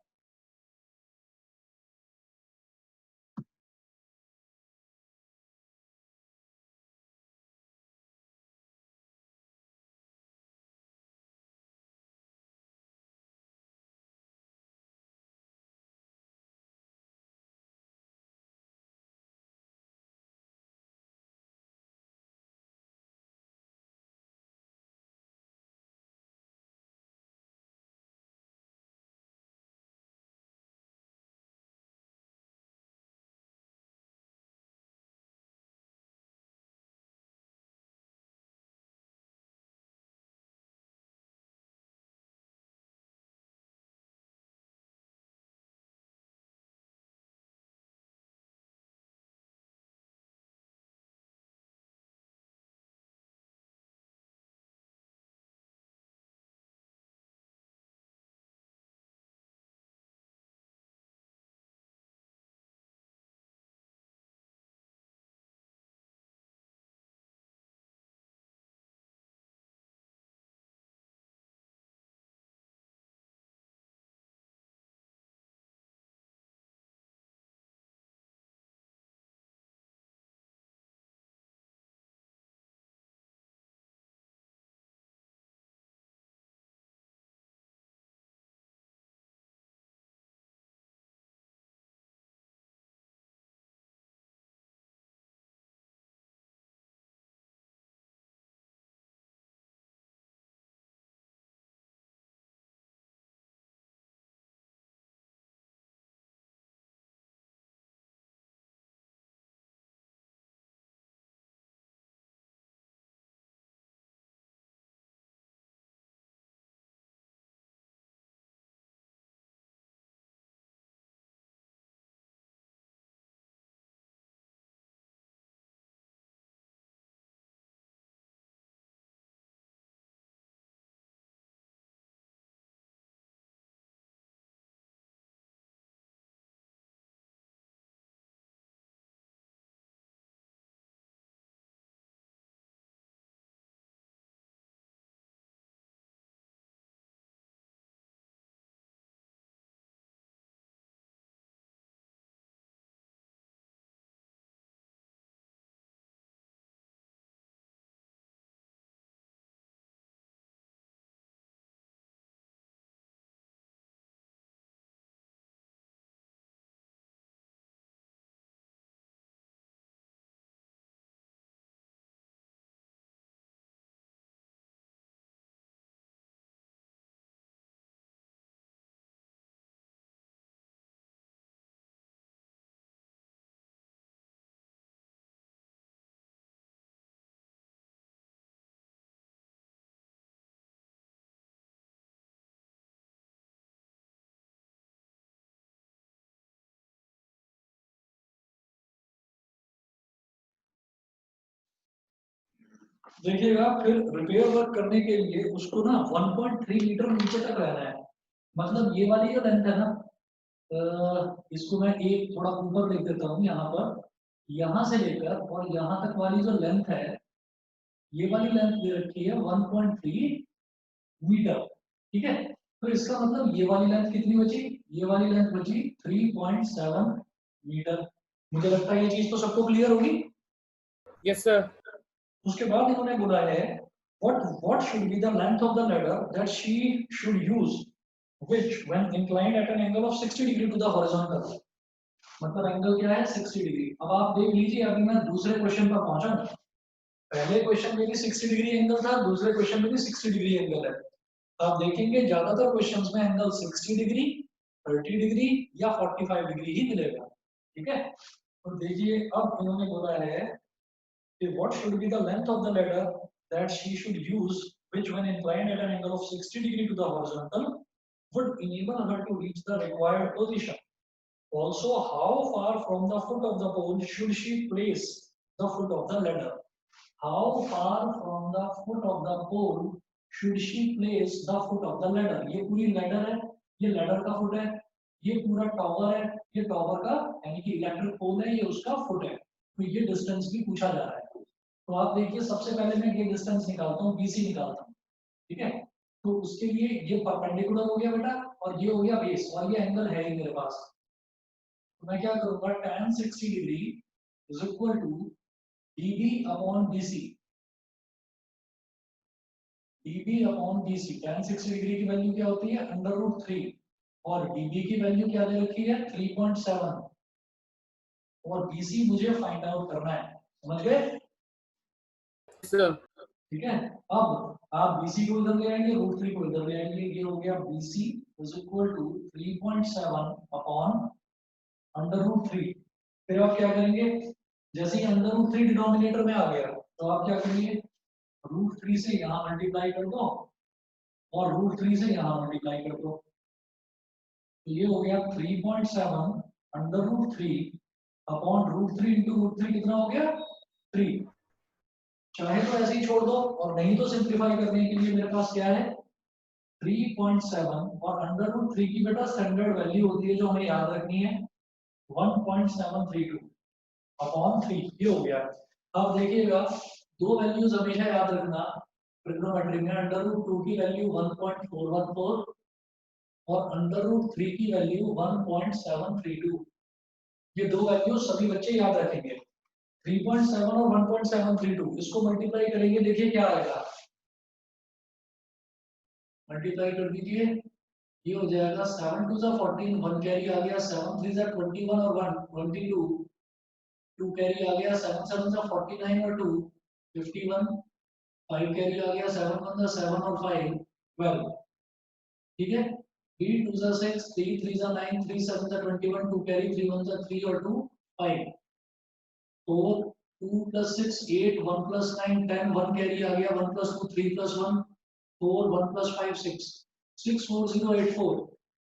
देखिएगा फिर रिपेयर वर्क करने के लिए उसको ना 1.3 मीटर नीचे तक रहना है। मतलब ये वाली जो लेंथ है ना, इसको मैं एक थोड़ा ऊपर लिख देता हूँ यहाँ पर, यहाँ से लेकर और यहाँ तक वाली जो लेंथ है, ये वाली लेंथ दे रखी है 1.3 मीटर। ठीक है, तो इसका मतलब ये वाली लेंथ कितनी बची, ये वाली लेंथ बची 3.7 मीटर। मुझे लगता है ये चीज तो सबको क्लियर होगी। Yes sir. उसके बाद इन्होंने बोला है what should be the length of the ladder that she should use which when inclined at an angle of 60 degree to the horizontal। मतलब एंगल क्या है 60 डिग्री। अब आप देख लीजिए, अभी मैं दूसरे क्वेश्चन पर पहुंचा हूं। पहले क्वेश्चन में भी 60 डिग्री एंगल था, दूसरे क्वेश्चन में भी 60 डिग्री एंगल है। आप देखेंगे ज्यादातर क्वेश्चंस में एंगल 60 डिग्री, 30 डिग्री या 45 डिग्री ही मिलेगा। ठीक है, तो देखिए अब इन्होंने बोला है कि what should be the length of the ladder that she should use which when inclined at an angle of 60 degree to the horizontal would enable her to reach the required position. Also, how far from the foot of the pole should she place the foot of the ladder? How far from the foot of the pole should she place the foot of the ladder? ये पूरी ladder है, ये ladder का foot है, ये पूरा tower है, ये tower का यानी कि इलेक्ट्रिक पोल है, ये उसका foot है। तो ये डिस्टेंस भी पूछा जा रहा है। तो आप देखिए सबसे पहले मैं ये डिस्टेंस निकालता हूँ, BC निकालता हूँ। ठीक है, तो उसके लिए ये परपेंडिकुलर हो गया बेटा, और ये हो गया बेस, और ये एंगल है ही मेरे पास। तो मैं क्या करूंगा, tan 60 degree is equal to dB upon BC। dB upon BC, tan 60 degree की वैल्यू क्या होती है √3, और dB की वैल्यू क्या दे रखी है 3.7, और BC मुझे फाइंड आउट करना है। समझ गए? सर ठीक है, अब आप BC को इधर ले आएंगे, √3 को इधर ले आएंगे, ये हो गया BC is equal to 3.7 upon √3। फिर आप क्या करेंगे, जैसे ही √3 डिनोमिनेटर में आ गया तो आप क्या करेंगे, √3 से यहाँ मल्टीप्लाई कर दो और √3 से यहाँ मल्टीप्लाई कर दो। तो ये हो गया 3.7 √3 अपॉन √3 इंटू √3 कितना हो गया 3। चाहे तो ऐसे ही छोड़ दो, और नहीं तो सिंप्लीफाई करने के लिए मेरे पास क्या है 3.7, और √3 की बेटा स्टैंडर्ड वैल्यू होती है जो हमें याद रखनी है 1.732 अपॉन 3। ये हो गया। अब देखिएगा दो वैल्यूज हमेशा याद रखना ट्रिग्नोमेट्री में, √2 की वैल्यू 1.414 और √3 की वैल्यू 1.732। ये दो वैल्यू सभी बच्चे याद रखेंगे। 3.7 और 1.732 इसको मल्टीप्लाई करेंगे, देखिए क्या आएगा, मल्टीप्लाई कर दीजिए, ये हो जाएगा 7 2 14, 1 कैरी आ गया, 7 3 21 और 1 22, 2 कैरी आ गया, 7 7 49 और 2 51, 5 कैरी आ गया, 7 1 7 और 5 12। ठीक है, 3 2 6, 3 3 9, 3 7 21, 2 कैरी, 3 1 3 और 2 5, 4 2 + 6 8, 1 + 9 10, 1 कैरी आ गया, 1 + 2 3 + 1 4, 1 + 5 6, 64084।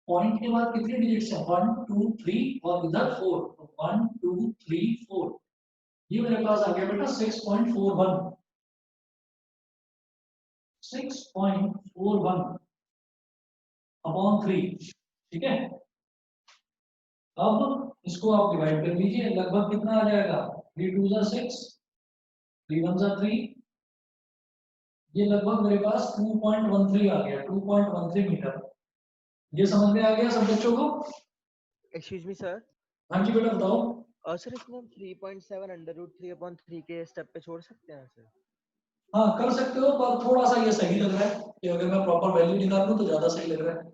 पॉइंट के बाद कितने डिजिट्स हैं 1 2 3 और इधर 4, 1 2 3 4। ये मेरे पास आ गया बेटा 6.41, 6.41 अपॉन 3। ठीक है, अब इसको आप डिवाइड कर लीजिए, लगभग कितना आ जाएगा 3 2 6, 3 1 3, ये लगभग मेरे पास 2.13 आ गया, 2.13 मीटर। ये समझ में आ गया सब बच्चों को? Excuse me sir. हाँ जी बेटा बताओ। सर इसमें हम 3.7 √3/3 के स्टेप पे छोड़ सकते हैं सर? हाँ कर सकते हो, पर थोड़ा सा ये सही लग रहा है कि अगर मैं प्रॉपर वैल्यू निकाल लूं तो ज्यादा सही लग रहा है।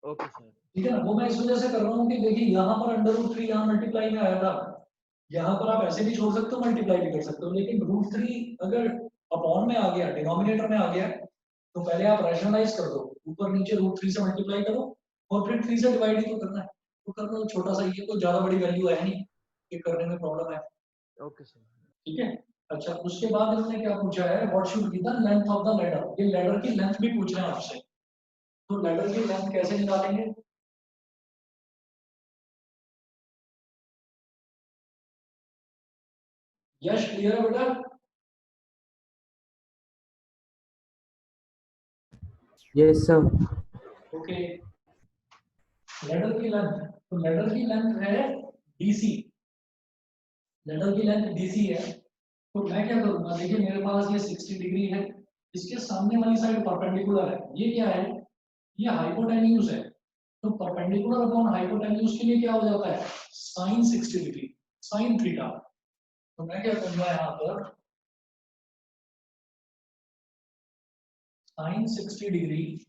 Okay sir. ठीक है ना, वो मैं इस वजह से कर रहा हूँ कि देखिए यहाँ पर √3 यहाँ मल्टीप्लाई में आया था, यहाँ पर आप ऐसे भी छोड़ सकते हो, मल्टीप्लाई भी कर सकते हो, लेकिन √3 अगर अपॉन में आ गया, डिनोमिनेटर में आ गया, तो पहले आप रैशनलाइज कर दो, ऊपर नीचे √3 से मल्टीप्लाई करो और फिर 3 से डिवाइड ही तो करना है, तो कर लो, छोटा सा, ये कोई ज्यादा बड़ी वैल्यू है नहीं कि करने में प्रॉब्लम है। Okay sir. ठीक है, अच्छा उसके बाद इन्होंने क्या पूछा है, what should be the length of the ladder. ये लैडर की लेंथ भी पूछ रहे हैं आपसे, तो लैडर की लेंथ कैसे निकालेंगे, यश क्लियर है बेटा? Yes, sir. ओके, लेडर की लेंथ, तो लेडर की लेंथ है डीसी, लेडर की लेंथ डीसी है। तो मैं क्या करूंगा, देखिए मेरे पास ये 60 डिग्री है, इसके सामने वाली साइड परपेंडिकुलर है, ये क्या है, ये हाइपोटेन्यूज है। तो परपेंडिकुलर अपॉन हाइपोटेन्यूज के लिए क्या हो जाता है, साइन 60 डिग्री, साइन थीटा। तो मैं क्या करूंगा यहाँ पर, sine 60 degree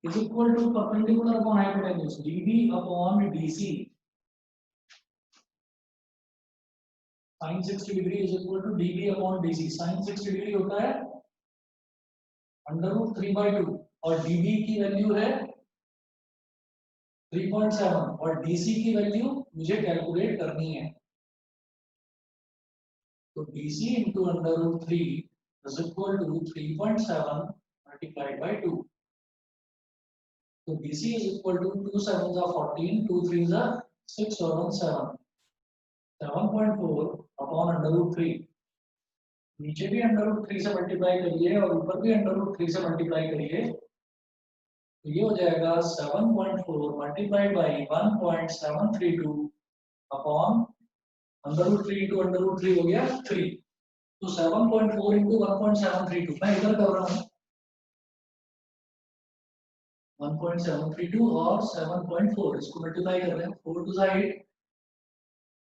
is equal to perpendicular upon hypotenuse dv upon dc, sin 60 degree is equal to dv upon dc। sin 60 degree होता है अंडर रूट 3/2 और dv की वैल्यू है 3.7 और dc की वैल्यू मुझे कैलकुलेट करनी है। तो dc into under root 3 is equal to 3.7 multiplied by 2। तो dc is equal to 2 7s are 14, 2 3s are 6 और 1 7, 7.4 अपॉन अंडर रूट 3। नीचे भी अंडर रूट 3 से मल्टीप्लाई करिए और ऊपर भी अंडर रूट 3 से मल्टीप्लाई करिए, तो ये हो जाएगा 7.4 multiplied by 1.732 upon under root 3 into under root 3 हो गया 3। तो 7.4 इंटू 1.732 मैं इधर कर रहा हूँ 1.732 और 7.4 इसको मल्टीप्लाई कर रहे हैं, 4 टू 8,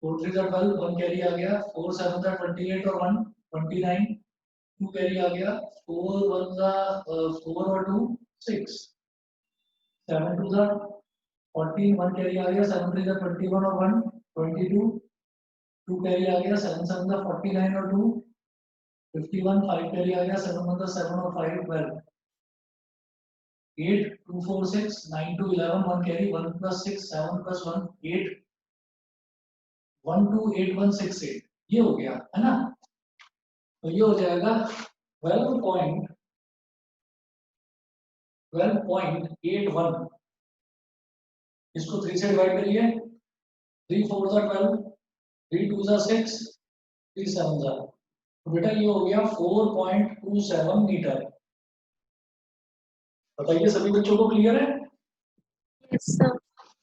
4 3 12, 1 कैरी आ गया, 4 7 28 और 1 29, 2 कैरी आ गया, 4 1 4 और 2 6, 7 2 14, 1 कैरी आ गया, 7 3 21 और 1 22, 2 कैरी आ गया, 7 7 49 और 2 51, 5 कैरी आ गया, 7 1 7 और 5 12, 8 2 4 6 9 2 11, 1 कैरी, 1 plus 6 7 plus 1 8 1 2 8 1 6 8, ये हो गया है ना। तो ये हो जाएगा 12.81, इसको 3 से डिवाइड करिए, 3 4 12, 3 2 6, 3 7, तो बेटा ये हो गया 4.27 मीटर। बताइए सभी बच्चों को क्लियर है? Yes, sir.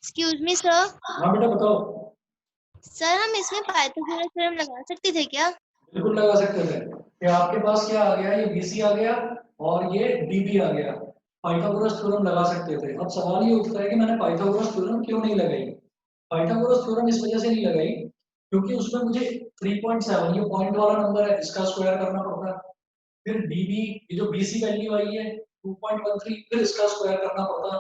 Excuse me, sir. हाँ बेटा बताओ। सर हम इसमें पाइथागोरस थ्योरम लगा सकते थे क्या? बिल्कुल लगा सकते थे। ये आपके पास क्या आ गया, ये BC आ गया और ये DB आ गया, पाइथागोरस थ्योरम लगा सकते थे। अब सवाल ये उठता है कि मैंने पाइथागोरस थ्योरम क्यों नहीं लगाई। पाइथागोरस थ्योरम इस वजह से नहीं लगाई क्योंकि उसमें मुझे 3.7 ये पॉइंट वाला नंबर है, इसका स्क्वायर करना पड़ता है। फिर DB ये जो BC वैल्यू आई है 2.13, फिर इसका स्क्वायर करना पड़ता,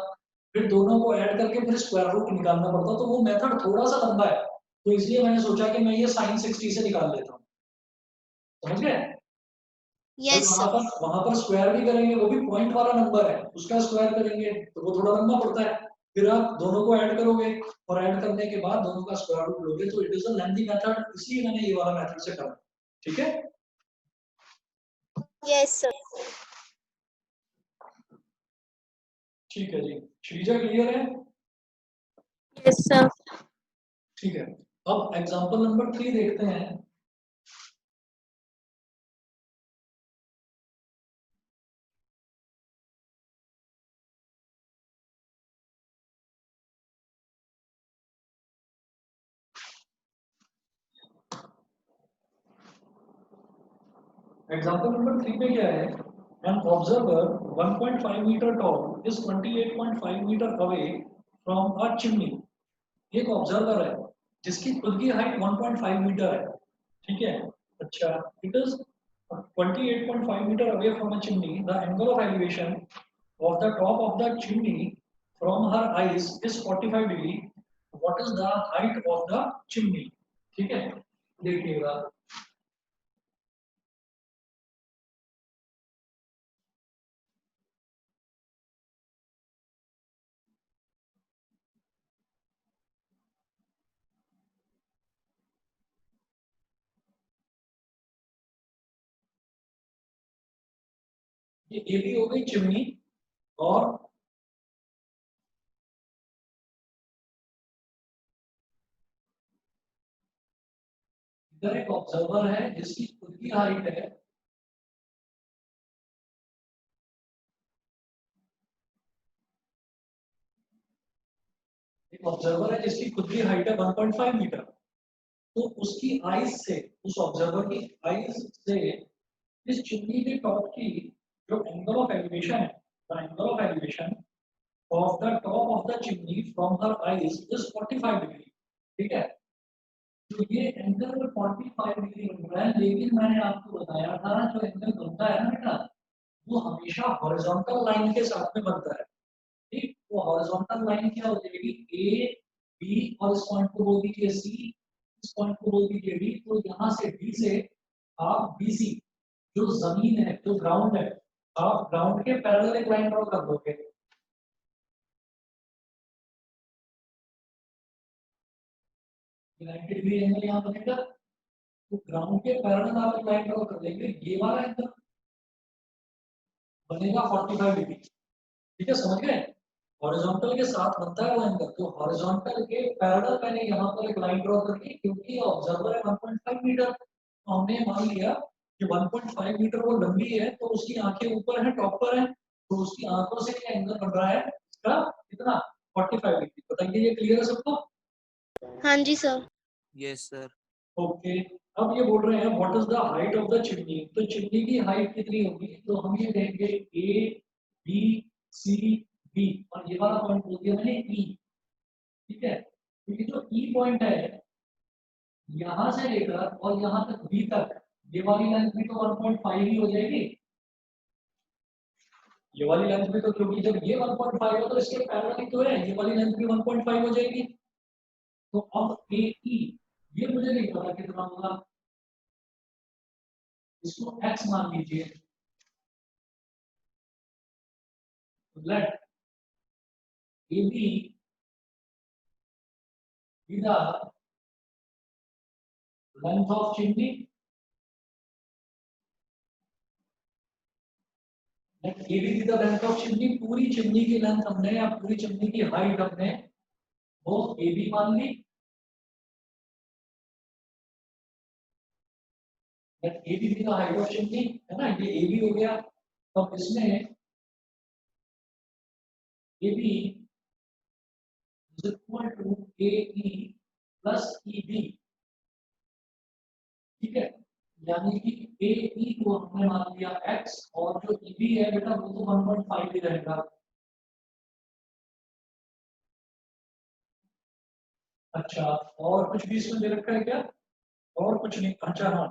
फिर दोनों को ऐड करके फिर स्क्वायर रूट निकालना पड़ता, तो वो मेथड थोड़ा सा लंबा है। तो इसलिए मैंने सोचा कि मैं ये sin 60 से निकाल लेता हूँ, समझ गए? Yes, sir. वहां पर स्क्वायर भी करेंगे, वो भी पॉइंट वाला नंबर है, उसका स्क्वायर करेंगे तो वो थोड़ा लंबा पड़ता है। फिर आप दोनों को ऐड करोगे और ऐड करने के बाद दोनों का स्क्वायर रूट लोगे, तो it is a lengthy method, इसलिए मैंने ये वाला मेथड से करा। ठीक है, Yes, sir. ठीक है जी। श्रीजा क्लियर है? Yes, sir. ठीक है, अब एग्जांपल नंबर 3 देखते हैं। एग्जांपल नंबर 3 में क्या है, an observer 1.5 meter tall is 28.5 meter away from a chimney। एक ऑब्जर्वर है जिसकी खुद की हाइट 1.5 मीटर है, ठीक है। अच्छा, it is 28.5 metre away from a chimney, the angle of elevation of the top of the chimney from her eyes is 45 degree, what is the height of the chimney. ठीक है, देखिएगा ये AB हो गई चिमनी, और इधर एक observer है जिसकी खुद की हाइट है एक ऑब्जर्वर है जिसकी खुद की हाइट है 1.5 मीटर, तो उसकी आईज से, उस ऑब्जर्वर की आईज से इस चिमनी के टॉप की जो एंगल ऑफ एलिवेशन है, the angle of elevation of the top of the chimney from her eyes is 45 degree. ठीक है, तो ये एंगल 45 डिग्री बन रहा है, लेकिन मैंने आपको बताया था जो एंगल बनता है ना बेटा, वो हमेशा हॉरिजॉन्टल लाइन के साथ में बनता है। ठीक, वो हॉरिजॉन्टल लाइन क्या हो जाएगी, ए बी, और इस पॉइंट को बोल दीजिए सी, इस पॉइंट को बोल दीजिए डी। तो यहाँ से डी से आप बीसी, जो जमीन है, जो ग्राउंड है, आप ग्राउंड के पैरेलल एक लाइन ड्रॉ कर दोगे। 90 डिग्री एंगल यहाँ बनेगा, तो ग्राउंड के पैरेलल आप एक लाइन ड्रॉ कर देंगे, ये वाला एंगल बनेगा 45 डिग्री। ठीक है, समझ गए? हॉरिजॉन्टल के साथ बनता है वो एंगल, तो हॉरिजॉन्टल के पैरेलल मैंने यहाँ पर एक लाइन ड्रॉ कर दी, क्योंकि ऑब्जर्वर है 1.5 मीटर, तो हमने मान लिया कि 1.5 मीटर वो लंबी है, तो उसकी आंखें ऊपर है, टॉप पर है, तो उसकी आंखों से क्या एंगल बन रहा है इसका, कितना, 45 डिग्री। बताइए ये क्लियर है सबको? हाँ जी सर। Yes sir. ओके, अब ये बोल रहे हैं what is the height of the chimney, तो चिमनी की हाइट कितनी होगी, तो हम ये देंगे ए बी सी डी, और ये वाला पॉइंट बोल दिया मैंने ई। ठीक है, तो ये जो ई पॉइंट है, यहां से लेकर और यहां तक बी तक, ये वाली लेंथ भी तो 1.5 ही हो जाएगी, ये वाली लेंथ भी तो, क्योंकि जब ये 1.5 है तो इसके पैरेलल ही तो है, ये वाली लेंथ भी 1.5 हो जाएगी। तो अब ए ई, ये मुझे नहीं पता कितना होगा, इसको x मान लीजिए। Let A B be the length of chimney, let AB be the length of chimney, पूरी चिमनी की लेंथ हमने, या पूरी चिमनी की हाइट हमने वो AB मान ली। let AB be the height of chimney, है ना, ये AB हो गया। तो इसमें AB is equal to AE plus EB। ठीक है, यानी कि AE को हमने मान लिया x, और जो EB है बेटा वो तो 1.5 ही रहेगा। अच्छा, और कुछ भी इसमें दे रखा है क्या? और कुछ नहीं। अच्छा हाँ,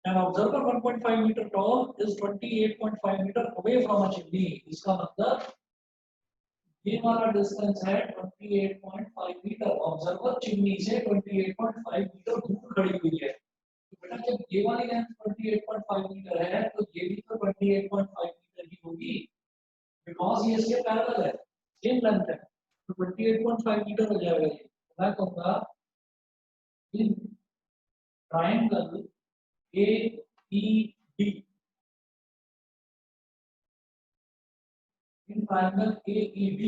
an observer 1.5 meter tall is 28.5 meter away from a chimney। इसका मतलब ये हमारा डिस्टेंस है 28.5 मीटर, ऑब्जर्वर चिमनी से 28.5 मीटर दूर खड़ी हुई है। तो बेटा जब ये वाली लेंथ 28.5 मीटर है, तो ये भी तो 28.5 मीटर ही होगी, बिकॉज ये इसके पैरेलल है, सेम लेंथ है, तो 28.5 मीटर हो जाएगा ये। मैं कहूँगा in triangle AED, in triangle AED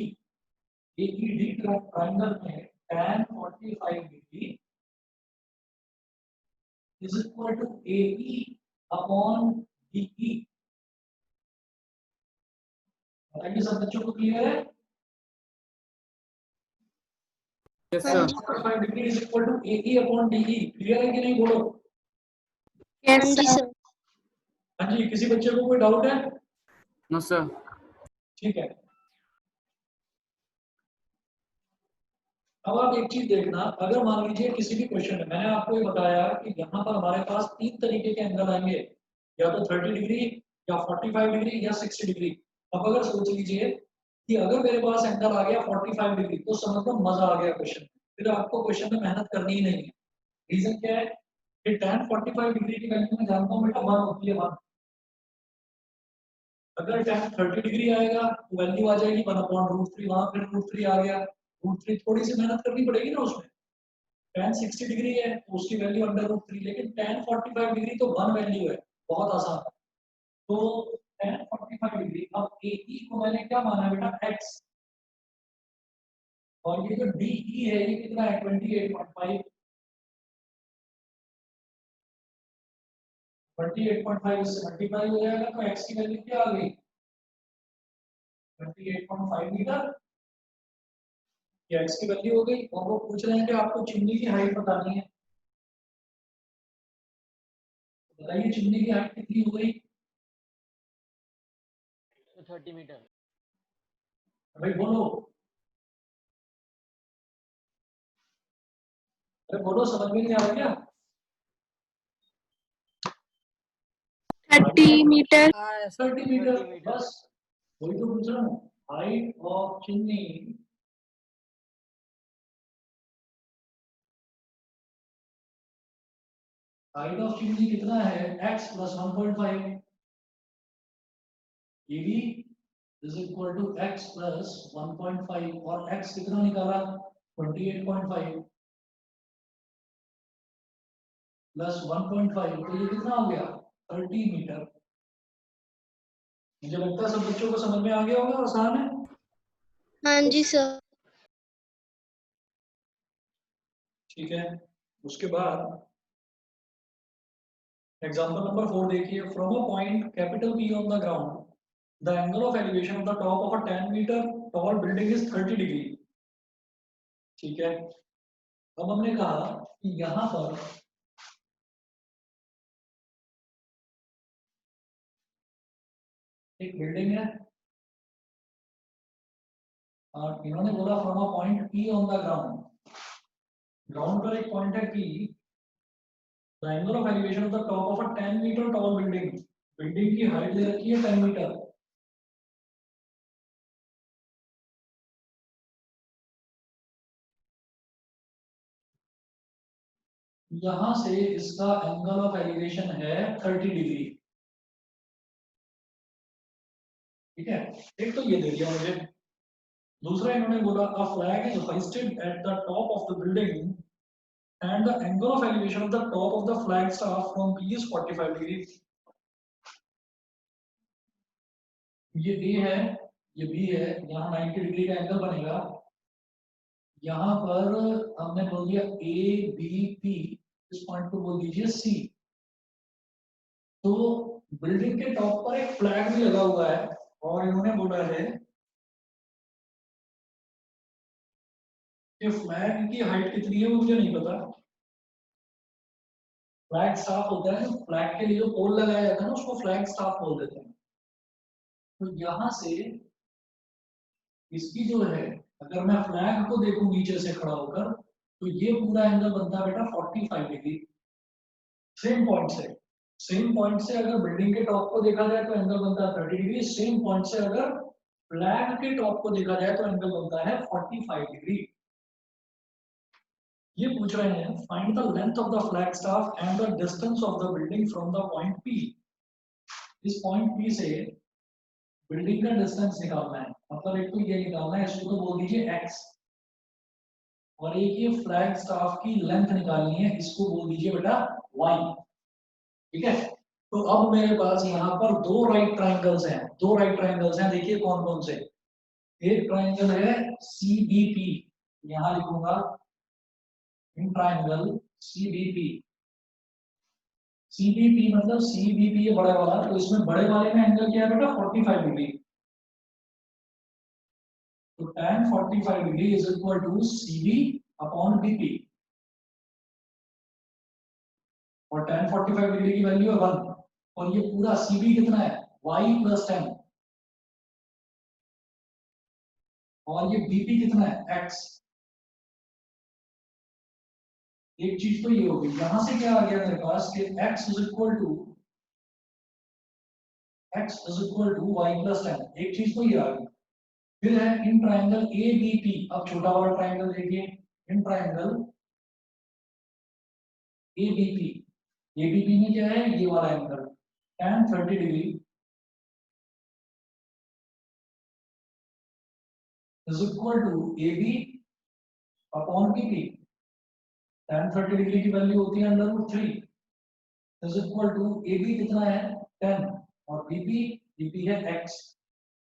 triangle में tan 45 degree is equal to AE upon DE। बताइए सब बच्चों को क्लियर है? यस हाँ सर। जी 45 degree is equal to AE upon DE। Clear है कि नहीं, बोलो। हाँ जी सर। हाँ जी, किसी बच्चे को कोई डाउट है? No sir. ठीक है, अब आप एक चीज देखना, अगर मान लीजिए किसी भी क्वेश्चन में मैंने आपको ये बताया कि यहाँ पर हमारे पास 3 तरीके के एंगल आएंगे, या तो 30 डिग्री, या 45 डिग्री, या 60 डिग्री। अब अगर सोच लीजिए कि अगर मेरे पास एंगल आ गया 45 डिग्री, तो समझ लो मजा आ गया क्वेश्चन में, फिर आपको क्वेश्चन में मेहनत करनी ही नहीं है। रीजन क्या है कि tan 45 डिग्री की वैल्यू मैं जानता हूँ बेटा 1 होती है 1। अगर tan 30 डिग्री आएगा तो वैल्यू आ जाएगी 1/√3, वहां फिर √3 आ गया, √3 थोड़ी सी मेहनत करनी पड़ेगी ना उसमें। tan 60 डिग्री है तो उसकी वैल्यू √3, लेकिन tan 45 डिग्री तो 1 वैल्यू है, बहुत आसान है। तो tan 45 डिग्री, अब AE को मैंने क्या माना बेटा x, और ये जो DE है ये कितना है 28.5, 28.5 इससे मल्टीप्लाई हो जाएगा, तो x की वैल्यू क्या आ गई 28.5 मीटर। ये x की वैल्यू हो गई और वो पूछ रहे हैं कि आपको चिमनी की हाइट बतानी है। बताइए चिमनी की हाइट कितनी हो गई? 30 मीटर। भाई बोलो, अरे बोलो, समझ में नहीं आ रहा क्या? 30 मीटर। 30 metre, 30 metre. बस वही तो पूछ रहा हूँ। Height of chimney height of chimney कितना है? x plus 1.5। ये भी is equal to x plus 1.5 और x कितना निकाला? 28.5 प्लस 1.5, तो ये कितना हो गया? 30 मीटर। मुझे लगता है सब बच्चों को समझ में आ गया होगा, आसान है। हाँ जी सर। ठीक है, उसके बाद एग्जांपल नंबर 4 देखिए। From a point capital P on the ground, the angle of elevation of the top of a 10 metre tall building is 30 degree. ठीक है, अब हमने कहा कि यहां पर एक बिल्डिंग है और इन्होंने बोला from a point P on the ground, ground पर एक पॉइंट है P, the angle of elevation of the top of a 10 metre tall building, building की हाइट ले रखी है 10 मीटर। यहां से इसका एंगल ऑफ एलिवेशन है 30 डिग्री। ठीक है, एक तो ये दे दिया मुझे। दूसरा इन्होंने बोला a flag is hoisted at the top of the building and the angle of elevation of the top of the flag staff from P is 45 degree। ये A है, ये B है, यहाँ 90 डिग्री का एंगल बनेगा। यहाँ पर हमने बोल दिया A B P, इस पॉइंट को बोल दीजिए C। तो बिल्डिंग के टॉप पर एक फ्लैग भी लगा हुआ है और इन्होंने बोला है कि फ्लैग की हाइट कितनी है वो मुझे नहीं पता। फ्लैग स्टाफ होता है, फ्लैग के लिए जो पोल लगाया जाता है ना उसको फ्लैग स्टाफ बोल देते हैं। तो यहां से इसकी जो है, अगर मैं फ्लैग को देखूं नीचे से खड़ा होकर, तो ये पूरा एंगल बनता है बेटा 45 डिग्री। सेम पॉइंट से अगर बिल्डिंग के टॉप को देखा जाए तो एंगल बनता है 30 डिग्री। सेम पॉइंट से अगर फ्लैग के टॉप को देखा जाए तो एंगल बनता है 45 डिग्री। ये पूछ रहे हैं find the length of the flag staff and the distance of the building from the point P। इस पॉइंट P से बिल्डिंग का डिस्टेंस निकालना है, मतलब एक तो ये निकालना है, इसको तो बोल दीजिए x, और एक ये फ्लैग स्टाफ की लेंथ निकालनी है, इसको बोल दीजिए बेटा y। ठीक है, तो अब मेरे पास यहाँ पर दो राइट ट्राइंगल्स हैं, देखिए कौन कौन से। एक ट्राइंगल है CBP, यहाँ लिखूंगा इन ट्राइंगल CBP। CBP मतलब CBP है बड़ा वाला, तो इसमें बड़े वाले में एंगल क्या है बेटा 45 डिग्री। तो tan 45 degree is equal to CB upon BP, और tan 45 डिग्री की वैल्यू है 1, और ये पूरा CB कितना है y प्लस 10, और ये BP कितना है x। एक चीज तो ये होगी, यहां से क्या आ गया मेरे पास कि x is equal to y plus 10, एक चीज तो ये आ गई। फिर है इन ट्राइंगल ABP, अब छोटा वाला ट्राइंगल देखिए, इन ट्राइंगल ABP, ABP में क्या है ये वाला angle tan 30 degree is equal to AB upon BP। tan 30 degree की वैल्यू होती है √3 इज इक्वल टू AB कितना है 10 और BP है x,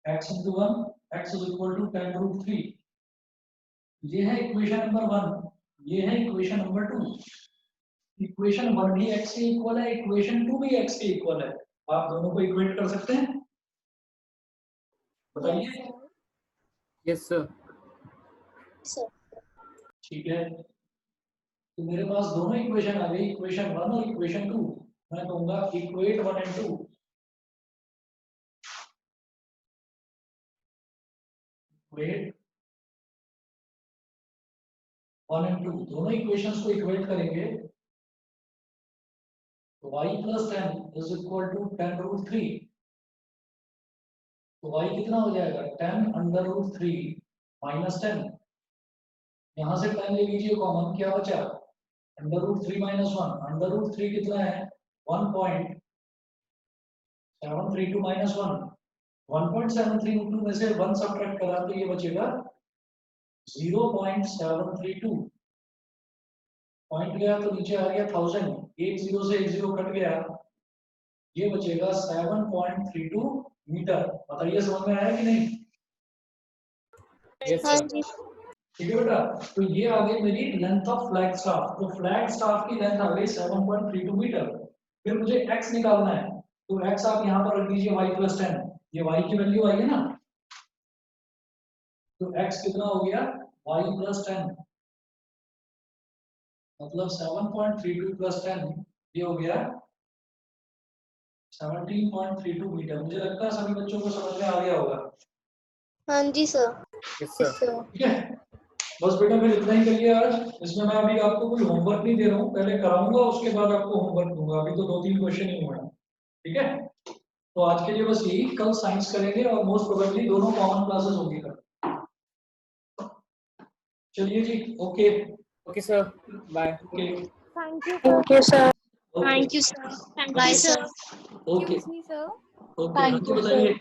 x into 1, x is equal to 10√3। ये है इक्वेशन नंबर 1, ये है इक्वेशन नंबर 2। इक्वेशन 1 भी x के इक्वल है, इक्वेशन 2 भी x के इक्वल है। आप दोनों को इक्वेट कर सकते हैं, बताइए। Yes sir. सर। ठीक है, तो मेरे पास दोनों इक्वेशन आ गई, इक्वेशन 1 और इक्वेशन 2। मैं कहूंगा इक्वेट 1 एंड 2। इक्वेट 1 एंड 2 दोनों इक्वेशंस को इक्वेट करेंगे तो y plus 10 is equal to 10 root 3। तो y कितना हो जाएगा 10 under root 3 minus 10। यहां से 10 ले लीजिए कॉमन, क्या बचा under root 3 minus 1। under root 3 कितना है 1.732 minus 1। 1.732 में से 1 सब्ट्रैक्ट करा तो ये बचेगा 0.732। पॉइंट गया तो नीचे आ गया 1000, एक जीरो से एक जीरो कट गया, ये बचेगा 7.32 मीटर। बताइए समझ में आया कि नहीं? Yes, हाँ sir. जी। ठीक है बेटा, तो ये आ गई मेरी लेंथ ऑफ फ्लैग स्टाफ। तो फ्लैग स्टाफ की लेंथ आ गई 7.32 मीटर। फिर मुझे x निकालना है, तो x आप यहाँ पर रख दीजिए y plus 10। ये y की वैल्यू आई है ना, तो x कितना हो गया y plus 10, मतलब 7.32 plus 10 ये हो गया 17.32 मीटर। मुझे लगता है सभी बच्चों को समझ में आ गया होगा। हाँ जी सर। Yes, sir. ठीक है, बस बेटा फिर इतना ही करिए आज। इसमें मैं अभी आपको कोई होमवर्क नहीं दे रहा हूँ, पहले कराऊंगा उसके बाद आपको होमवर्क दूंगा। अभी तो 2-3 क्वेश्चन ही हुए हैं। ठीक है, तो आज के लिए बस यही, कल साइंस करेंगे और मोस्ट प्रोबेबली दोनों कॉमन क्लासेस होंगी कल। चलिए जी, okay Okay, sir. Bye. Okay Thank you, sir. Thank you sir. Okay thank you sir. Bye sir. Okay Excuse me, sir. Okay, बताइए।